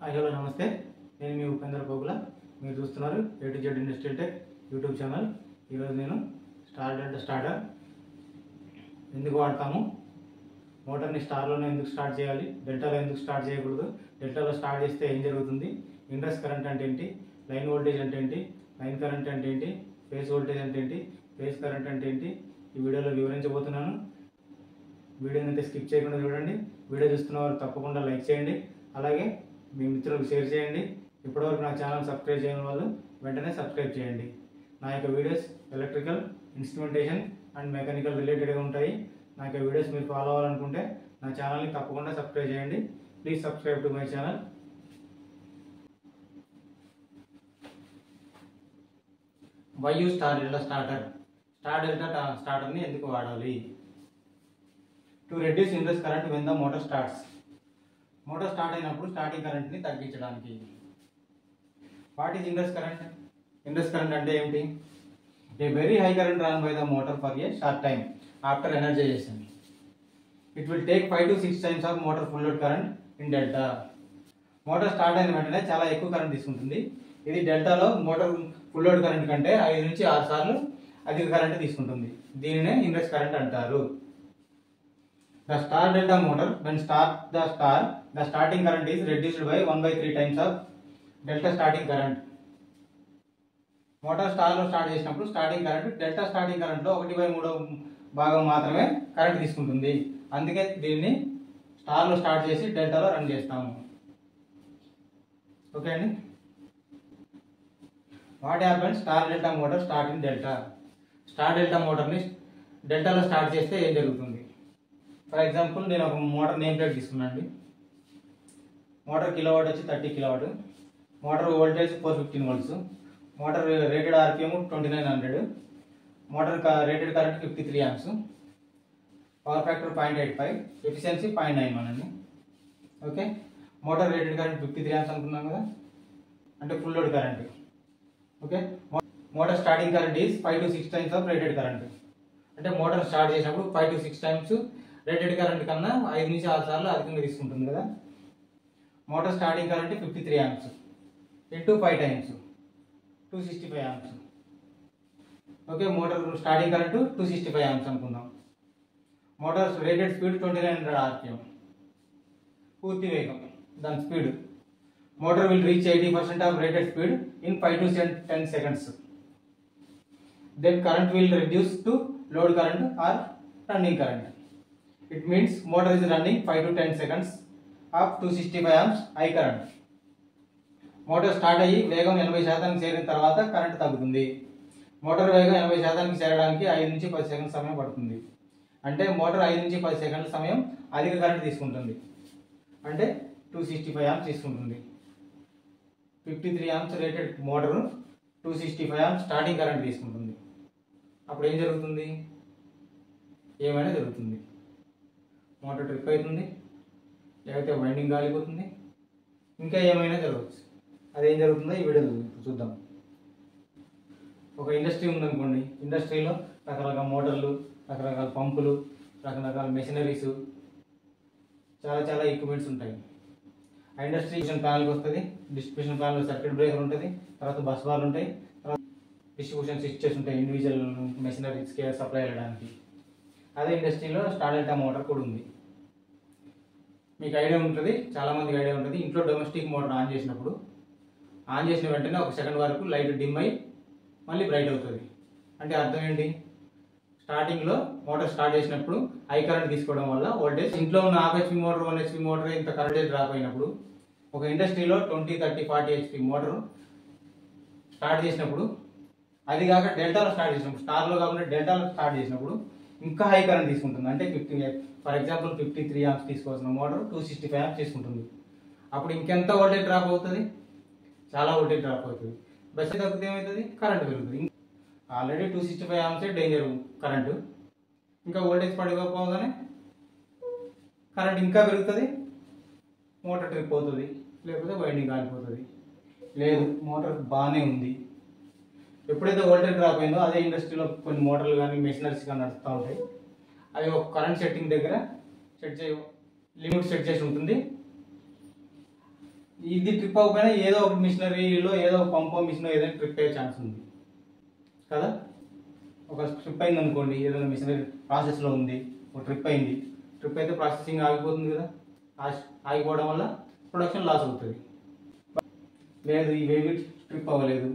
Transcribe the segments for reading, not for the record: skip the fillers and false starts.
Hello నమస్తే, నేను మీ ఉపేంద్ర పోగుల. మీరు చూస్తున్నారు A to Z industrial tech YouTube channel. ఈరోజు నేను స్టార్టర్ ఎందుకు వాడతాము, మోటార్ని స్టార్లోనే ఎందుకు స్టార్ట్ చేయాలి, డెల్టాలో ఎందుకు స్టార్ట్ చేయకూడదు, డెల్టాలో స్టార్ట్ చేస్తే ఏం జరుగుతుంది, ఇండస్ కరెంట్ అంటే ఏంటి, లైన్ వోల్టేజ్ అంటే ఏంటి, లైన్ కరెంట్ అంటే ఏంటి, ఫేస్ వోల్టేజ్ అంటే ఏంటి, ఫేస్ కరెంట్ అంటే ఏంటి, ఈ వీడియోలో వివరించబోతున్నాను. వీడియోని అయితే స్కిప్ చేయకుండా చూడండి. వీడియో చూస్తున్న వారు తప్పకుండా లైక్ చేయండి, అలాగే మీ మిత్రులకు షేర్ చేయండి. ఇప్పటివరకు నా ఛానల్ సబ్స్క్రైబ్ చేయని వాళ్ళు వెంటనే సబ్స్క్రైబ్ చేయండి. నా యొక్క videos electrical, instrumentation and mechanical రిలేటెడ్గా ఉంటాయి. నా యొక్క వీడియోస్ మీరు ఫాలో అవ్వాలనుకుంటే నా ఛానల్ని తప్పకుండా సబ్స్క్రైబ్ చేయండి. Please subscribe to my channel. Why you starter స్టార్టర్ని ఎందుకు వాడాలి? To reduce inrush current when the motor starts. Motor start అయినప్పుడు స్టార్టింగ్ కరెంట్ని తగ్గించడానికి. What is inrush current? Inrush current అంటే ఏమిటి? A very high current run by the motor for a short time after energisation. It will take 5 to 6 times of motor full load current in delta. Motor start అయిన వెంటనే చాలా ఎక్కువ current తీసుకుంటుంది. ఇది డెల్టాలో motor full load current కంటే 5 నుంచి 6 సార్లు అధిక కరెంట్ తీసుకుంటుంది. దీనినే ఇండస్ కరెంట్ అంటారు. The star delta motor, when the starting current is reduced by 1/3 times of delta starting current. Motor star లో స్టార్ట్ చేసినప్పుడు starting current delta starting current లో 1/3 భాగం మాత్రమే కరెంట్ తీసుకుంటుంది. అందుకే దీన్ని స్టార్ లో స్టార్ట్ చేసి డెల్టాలో రన్ చేస్తాము. ఓకే అండి. What happens star delta motor start in delta. Star delta మోటార్ని డెల్టాలో స్టార్ట్ చేస్తే ఏం జరుగుతుంది? ఫర్ ఎగ్జాంపుల్ నేను ఒక మోటార్ నేమ్ ప్లేట్ తీసుకున్నాను. మోటార్ కిలోవాట్ వచ్చి 30 kilowatt, motor voltage 415 volts, motor rated RPM 2900, motor rated current 53 amps, power factor 0.85, efficiency 0.91 అండి. Okay, motor rated current 53 amps అనుకున్నాం కదా, అంటే full load current. Okay, motor starting current is 5 to 6 times of rated current. అంటే motor start చేసినప్పుడు 5 to 6 times rated current కన్నా 5 నుంచి 6 సార్లు అధికంగా తీసుకుంటుంది కదా. Motor starting current 53 amps into 5 times 265 amps. Okay, motor starting current 265 amps అనుకుందాం. Motor rated speed 2900 rpm, పూర్తి వేగం దాని speed. Motor will reach 80% of rated speed in 5 to 10 seconds. Then current will reduce to load current or running current. It means motor is running 5 to 10 seconds of 265 amps high current. Motor start అయ్యి వేగం 80% చేరిన తర్వాత current తగ్గుతుంది. Motor వేగం 80% చేరడానికి 5 నుంచి 10 సెకండ్ల సమయం పడుతుంది. అంటే మోటార్ 5 నుంచి 10 సెకండ్ల సమయం అధిక కరెంట్ తీసుకుంటుంది. అంటే 265 amps తీసుకుంటుంది. 53 amps rated motor 265 amps starting current తీసుకుంటుంది. అప్పుడు ఏం జరుగుతుంది? ఏమైనా జరుగుతుంది. మోటార్ ట్రిప్ అవుతుంది, లేకపోతే వైండింగ్ కాలిపోతుంది, ఇంకా ఏమైనా జరగవచ్చు. అదేం జరుగుతుందో ఈ వీడియో చూద్దాం. ఒక ఇండస్ట్రీ ఉందనుకోండి, ఇండస్ట్రీలో రకరకాల మోటార్లు, రకరకాల పంపులు, రకరకాల మెషినరీస్, చాలా ఎక్విప్మెంట్స్ ఉంటాయి. ఆ ఇండస్ట్రీ ప్యానల్కి వస్తుంది. డిస్ట్రిబ్యూషన్ ప్యానల్ సర్క్యూట్ బ్రేకర్ ఉంటుంది, తర్వాత బస్ బార్లు ఉంటాయి, తర్వాత డిస్ట్రిబ్యూషన్ స్విచ్చెస్ ఉంటాయి ఇండివిజువల్ మెషినరీస్కి సప్లై చేయడానికి. అదే ఇండస్ట్రీలో స్టార్ డెల్టా మోటార్ కూడా ఉంది. మీకు ఐడియా ఉంటుంది, చాలామందికి ఐడియా ఉంటుంది. ఇంట్లో డొమెస్టిక్ మోటార్ ఆన్ చేసిన వెంటనే 1 సెకండ్ వరకు లైట్ డిమ్ అయి మళ్ళీ బ్రైట్ అవుతుంది. అంటే అర్థం ఏంటి? స్టార్టింగ్లో మోటార్ స్టార్ట్ చేసినప్పుడు హై కరెంట్ తీసుకోవడం వల్ల వోల్టేజ్, ఇంట్లో ఉన్న 1 HP మోటార్ 1 HP మోటార్ ఇంత కరెంట్ డ్రాప్ అయినప్పుడు, ఒక ఇండస్ట్రీలో 20, 30, 40 HP మోటార్ స్టార్ట్ చేసినప్పుడు, అది కాక డెల్టాలో స్టార్ట్ చేసినప్పుడు, స్టార్లో కాకుండా డెల్టాలో స్టార్ట్ చేసినప్పుడు ఇంకా హై కరెంట్ తీసుకుంటుంది. అంటే ఫర్ ఎగ్జాంపుల్ 53 amps తీసుకోవాల్సిన మోటార్ 265 amps తీసుకుంటుంది. అప్పుడు ఇంకెంత వోల్టేజ్ డ్రాప్ అవుతుంది? చాలా వోల్టేజ్ డ్రాప్ అవుతుంది. బస్ తగ్గితే ఏమవుతుంది? కరెంట్ పెరుగుతుంది. ఆల్రెడీ 265 amps డేంజర్ కరెంటు, ఇంకా వోల్టేజ్ పడిపోగానే కరెంట్ ఇంకా పెరుగుతుంది, మోటార్ ట్రిప్ అవుతుంది, లేకపోతే వైండింగ్ కాలిపోతుంది. లేదు, మోటార్ బాగానే ఉంది. ఎప్పుడైతే వోల్టేజ్ డ్రాప్ అయిందో అదే ఇండస్ట్రీలో కొన్ని మోటార్లు కానీ మెషినరీస్ కానీ నడుస్తూ ఉంటాయి. అవి ఒక కరెంట్ సెట్టింగ్ దగ్గర లిమిట్ సెట్ చేసి ఉంటుంది. ఇది ట్రిప్ అవ్వకపోయినా ఏదో ఒక మిషనరీలో ఏదో ఒక పంపో మిషన్ ఏదైనా ట్రిప్ అయ్యే ఛాన్స్ ఉంది కదా. ఒక ట్రిప్ అయింది అనుకోండి, ఏదైనా మిషనరీ ప్రాసెస్లో ఉంది, ఒక ట్రిప్ అయింది, ట్రిప్ అయితే ప్రాసెసింగ్ ఆగిపోతుంది కదా. ఆగిపోవడం వల్ల ప్రొడక్షన్ లాస్ అవుతుంది. లేదు ఇవేవి ట్రిప్ అవ్వలేదు,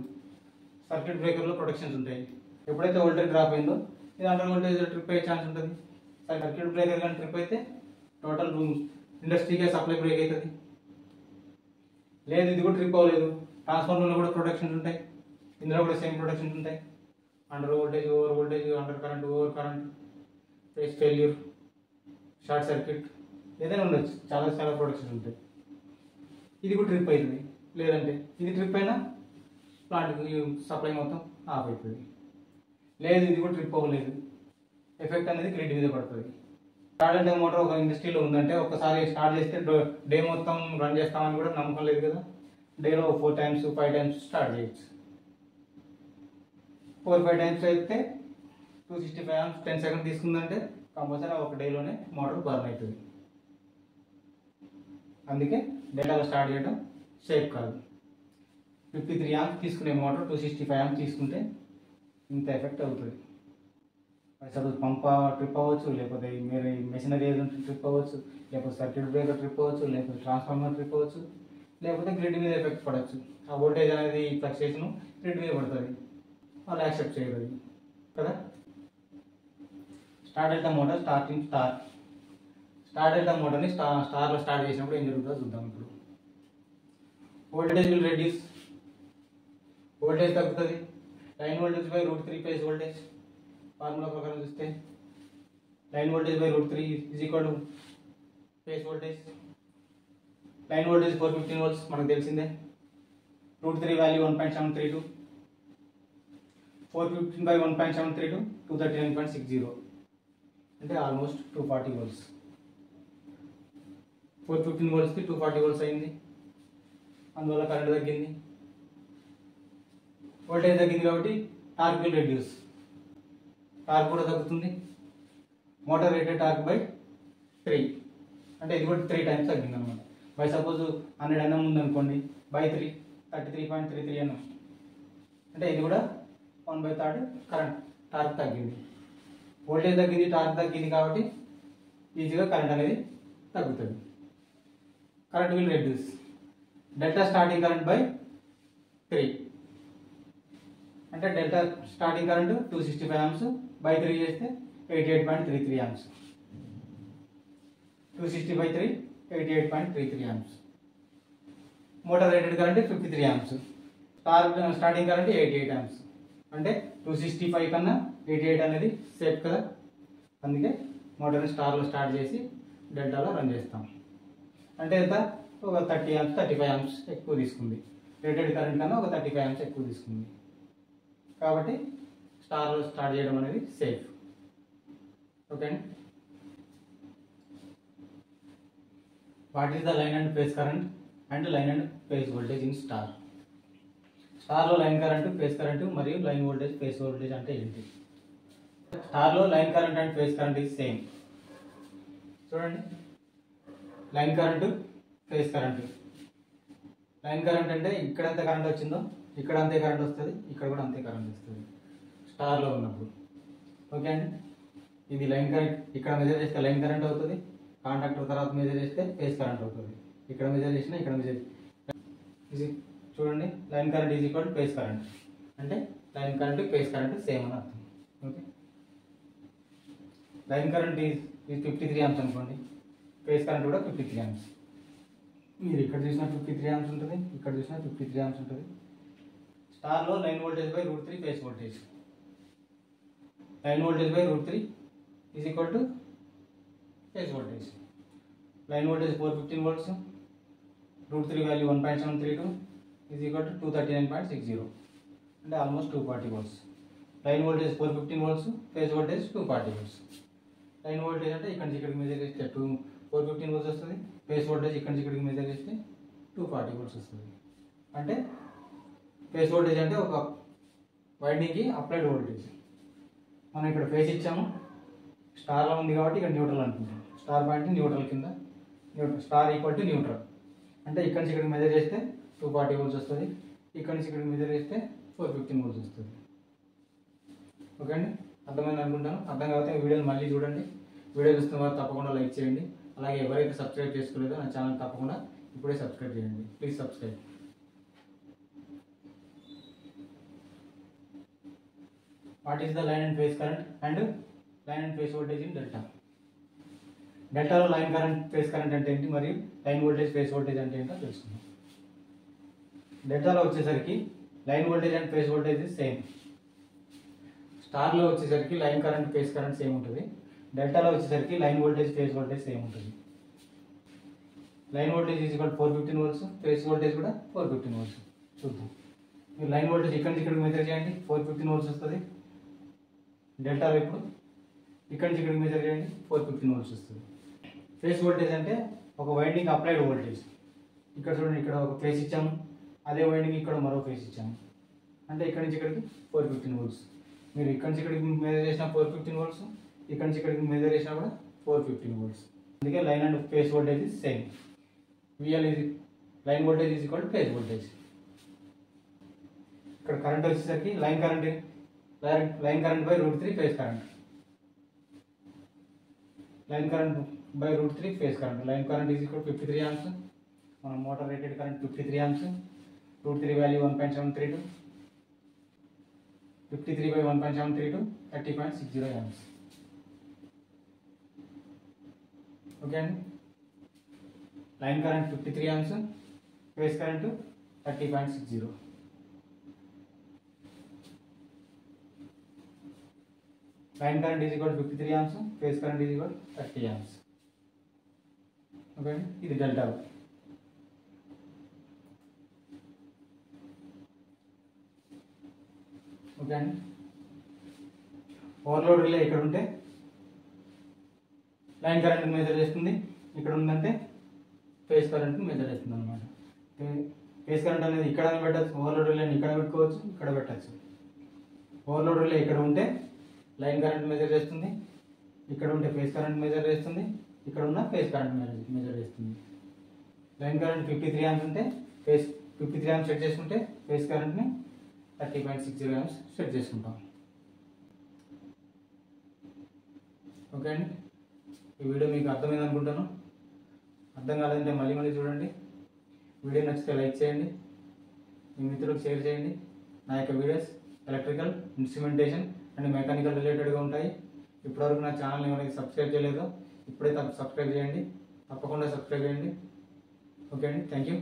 సర్క్యూట్ బ్రేకర్లో ప్రొటెక్షన్స్ ఉంటాయి. ఎప్పుడైతే వోల్టేజ్ డ్రాప్ అయిందో ఇది అండర్ వోల్టేజ్ ట్రిప్ అయ్యే ఛాన్స్ ఉంటుంది. సర్క్యూట్ బ్రేకర్ కానీ ట్రిప్ అయితే టోటల్ ఇండస్ట్రీకే సప్లై బ్రేక్ అవుతుంది. లేదు ఇది కూడా ట్రిప్ అవ్వలేదు, ట్రాన్స్ఫార్మర్లో కూడా ప్రొటెక్షన్స్ ఉంటాయి, ఇందులో కూడా సేమ్ ప్రొటెక్షన్స్ ఉంటాయి. Under voltage, over voltage, under current, over current, face failure, short circuit, ఏదైనా ఉండొచ్చు, చాలా చాలా ప్రొటెక్షన్స్ ఉంటాయి. ఇది కూడా ట్రిప్ అవుతుంది. లేదంటే ఇది ట్రిప్ అయినా ప్లాంట్కి సప్లై మొత్తం ఆఫ్ అవుతుంది. లేదు ఇది కూడా ట్రిప్ అవ్వలేదు, ఎఫెక్ట్ అనేది గ్రిడ్ మీద పడుతుంది. స్టార్ట్ అండ్ మోటార్ ఒక ఇండస్ట్రీలో ఉందంటే ఒకసారి స్టార్ట్ చేస్తే డే మొత్తం రన్ చేస్తామని కూడా నమ్మకం లేదు కదా. డేలో 4 times 5 times స్టార్ట్ చేయొచ్చు. 4-5 times అయితే 265 amps 10 seconds తీసుకుందంటే కంపల్సరీ ఒక డేలోనే మోటార్ బర్న్ అవుతుంది. అందుకే డేటాలో స్టార్ట్ చేయడం సేఫ్ కాదు. 53 amps తీసుకునే మోటార్ 265 amps తీసుకుంటే ఇంత ఎఫెక్ట్ అవుతుంది. సపోజ్ పంప్ ట్రిప్ అవ్వచ్చు, లేకపోతే మీరు మెషినరీ ఏజెంట్ ట్రిప్ అవ్వచ్చు, లేకపోతే సర్క్యూట్ బ్రేకర్ ట్రిప్ అవ్వచ్చు, లేకపోతే ట్రాన్స్ఫార్మర్ ట్రిప్ అవ్వచ్చు, లేకపోతే గ్రిడ్ మీద ఎఫెక్ట్ పడవచ్చు. ఆ వోల్టేజ్ అనేది ఫ్లక్చుయేషన్ గ్రిడ్ మీద పడుతుంది, వాళ్ళు యాక్సెప్ట్ చేయలేదు కదా. Start delta motor starting star delta మోటార్ని స్టార్లో స్టార్ట్ చేసినప్పుడు ఏం జరుగుతుందో చూద్దాం. ఇప్పుడు వోల్టేజ్ విల్ రెడ్యూస్, వోల్టేజ్ తగ్గుతుంది. Line voltage by √3 phase voltage formula ప్రకారం చూస్తే line voltage by √3 is equal to phase voltage. Line voltage 415 volts మనకు తెలిసిందే. √3 వాల్యూ 1.732, 415 by 1.732 239.60 అంటే ఆల్మోస్ట్ 240 volts. 415 voltsకి 240 volts అయింది. అందువల్ల కరెంట్ తగ్గింది, వోల్టేజ్ తగ్గింది కాబట్టి టార్క్ విల్ రెడ్యూస్, టార్క్ కూడా తగ్గుతుంది. మోటార్ రేటెడ్ టార్క్ బై 3 అంటే ఇది కూడా 3 times తగ్గింది అనమాట. బై సపోజ్ 100 nm ఉందనుకోండి, బై 3 33.33 nm అంటే ఇది కూడా 1/3 కరెంట్ టార్క్ తగ్గింది. వోల్టేజ్ తగ్గింది, టార్క్ తగ్గింది కాబట్టి ఈజీగా కరెంట్ అనేది తగ్గుతుంది. Current will reduce. Delta starting current by 3 అంటే delta starting current 265 amps by 3 చేస్తే 88.33 amps. 260 by 3 88.33 amps. Motor rated current 53 amps. Starting current 88 amps అంటే 265 కన్నా 88 అనేది సేఫ్ కదా. అందుకే మోటార్ని స్టార్లో స్టార్ట్ చేసి డెల్టాలో రన్ చేస్తాం. అంటే ఎంత, ఒక 30 amps 35 amps ఎక్కువ తీసుకుంది. రేటెడ్ కరెంట్ కన్నా ఒక 35 amps ఎక్కువ తీసుకుంది కాబట్టి స్టార్లో స్టార్ట్ చేయడం అనేది సేఫ్. ఓకే అండి. What is the line and phase current and line and phase voltage in star? స్టార్లో లైన్ కరెంటు, ఫేజ్ కరెంటు మరియు లైన్ వోల్టేజ్, ఫేజ్ వోల్టేజ్ అంటే ఏంటి? స్టార్లో line current and phase current is same. చూడండి, line current, phase current. Line current అంటే ఇక్కడ ఎంత current వచ్చిందో ఇక్కడ అంతే కరెంట్ వస్తుంది, ఇక్కడ కూడా అంతే కరెంట్ వస్తుంది స్టార్లో ఉన్నప్పుడు. ఓకే అండి. ఇది లైన్ కరెంట్, ఇక్కడ మెజర్ చేస్తే లైన్ కరెంట్ అవుతుంది, కాంటాక్టర్ తర్వాత మెజర్ చేస్తే ఫేజ్ కరెంట్ అవుతుంది. ఇక్కడ మెజర్ చేసినా ఇక్కడ మెజర్ చూడండి, line current is equal to phase current అంటే line current phase current same అని అర్థం. Okay, line current is 53 amps అనుకోండి, ఫేజ్ కరెంట్ కూడా 53 amps. మీరు ఇక్కడ చూసినా 53 amps ఉంటుంది, ఇక్కడ చూసినా 53 amps ఉంటుంది. స్టార్లో line voltage by √3 phase voltage. Line voltage by √3 is equal to phase voltage. Line voltage 415 volts, √3 value 1.732 is equal to 239.60 అంటే almost 240 volts. Line voltage 415 volts, phase voltage 240 volts. Line voltage అంటే ఇక్కడ నుంచి ఇక్కడికి measure చేస్తే 415 volts వస్తుంది, phase voltage ఇక్కడ నుంచి ఇక్కడికి మెజర్ చేస్తే 240 volts వస్తుంది. అంటే ఫేజ్ వోల్టేజ్ అంటే ఒక వైండింగ్కి అప్లైడ్ వోల్టేజ్. మనం ఇక్కడ ఫేజ్ ఇచ్చాము, స్టార్లో ఉంది కాబట్టి ఇక్కడ న్యూట్రల్ అనుకుంటాం. స్టార్ పాయింట్ న్యూట్రల్ కింద, స్టార్ ఈక్వల్ టు న్యూట్రల్ అంటే ఇక్కడ నుంచి ఇక్కడికి మెజర్ చేస్తే 240 వోల్ట్స్ వస్తుంది, ఇక్కడ నుంచి ఇక్కడికి మెజర్ చేస్తే 415 వోల్ట్స్ వస్తుంది. ఓకే అండి, అర్థమైంది అనుకుంటాను. అర్థం కాకపోతే వీడియోని మళ్ళీ చూడండి. వీడియో చూస్తున్న వారు తప్పకుండా లైక్ చేయండి. అలాగే ఎవరైతే సబ్స్క్రైబ్ చేసుకోలేదో నా ఛానల్ తప్పకుండా ఇప్పుడే సబ్స్క్రైబ్ చేయండి. Please subscribe. What is the line and phase current and line and phase voltage in delta? డెల్టాలో లైన్ కరెంట్ ఫేజ్ కరెంట్ అంటే ఏంటి, మరియు లైన్ వోల్టేజ్ ఫేజ్ వోల్టేజ్ అంటే ఏంటో తెలుసుకుందాం. డెల్టాలో వచ్చేసరికి line voltage and phase voltage same. స్టార్లో వచ్చేసరికి line current phase current same ఉంటుంది. డెల్టాలో వచ్చేసరికి line voltage phase voltage same ఉంటుంది. Line voltage is equal 415 volts, phase voltage కూడా 415 వోల్ట్స్. చూద్దాం. మీరు లైన్ వోల్టేజ్ ఇక్కడ నుంచి ఇక్కడికి మెజర్ చేయండి, 415 వోల్ట్స్ వస్తుంది. డెల్టాలో ఇప్పుడు ఇక్కడ నుంచి ఇక్కడికి మెజర్ చేయండి, 415 వోల్ట్స్ వస్తుంది. ఫేజ్ వోల్టేజ్ అంటే ఒక వైండింగ్ అప్లైడ్ వోల్టేజ్. ఇక్కడ చూడండి, ఇక్కడ ఒక ఫేజ్ ఇచ్చాము, అదే వైండింగ్ ఇక్కడ మరో ఫేజ్ ఇచ్చాము, అంటే ఇక్కడ నుంచి ఇక్కడికి 415 వోల్ట్స్. మీరు ఇక్కడ నుంచి ఇక్కడికి మెజర్ చేసిన 415 వోల్ట్స్, ఇక్కడ నుంచి ఇక్కడికి మెజర్ చేసినా కూడా 415 వోల్ట్స్. అందుకే line and phase voltage same. VL is line voltage is equal to phase voltage. ఇక్కడ కరెంట్ వచ్చేసరికి line current by √3 phase current. Line current by √3 phase current. Line current is equal 53 amps. మన motor rated current 53 amps. √3 value 1.732. 53 by 1.732 30.60 amps. Okay అండి, line current 53 amps, phase current 30.60. Line current is equal 53 amps, phase current is equal 30 amps. Okay అండి, ఇది delta. Okay అండి, overload relay ఇక్కడ ఉంటే line current measure చేస్తుంది, ఇక్కడ ఉందంటే phase current measure చేస్తుంది అనమాట. ఫేజ్ కరెంట్ అనేది ఇక్కడ పెట్టచ్చు, ఓవర్లోడ్ రిలేని ఇక్కడ పెట్టుకోవచ్చు, ఇక్కడ పెట్టచ్చు. ఓవర్లోడ్ రిలే ఇక్కడ ఉంటే లైన్ కరెంట్ మెజర్ చేస్తుంది, ఇక్కడ ఉంటే ఫేజ్ కరెంట్ మెజర్ చేస్తుంది, ఇక్కడ ఉన్న ఫేజ్ కరెంట్ మెజర్ చేస్తుంది. లైన్ కరెంట్ 53 amps ఉంటే ఫేజ్ 53 amps సెట్ చేసుకుంటే ఫేజ్ కరెంట్ని 30.60 amps సెట్ చేసుకుంటాం. ఓకే అండి, ఈ వీడియో మీకు అర్థమైంది అనుకుంటాను. అర్థం కాలేదంటే మళ్ళీ చూడండి. వీడియో నచ్చితే లైక్ చేయండి, మీ మిత్రులకు షేర్ చేయండి. నా యొక్క videos electrical, instrumentation and mechanical రిలేటెడ్గా ఉంటాయి. ఇప్పటివరకు నా ఛానల్ని ఎవరైతే సబ్స్క్రైబ్ చేయలేదో ఇప్పుడే సబ్స్క్రైబ్ చేయండి, తప్పకుండా సబ్స్క్రైబ్ చేయండి. ఓకే అండి, థ్యాంక్ యూ.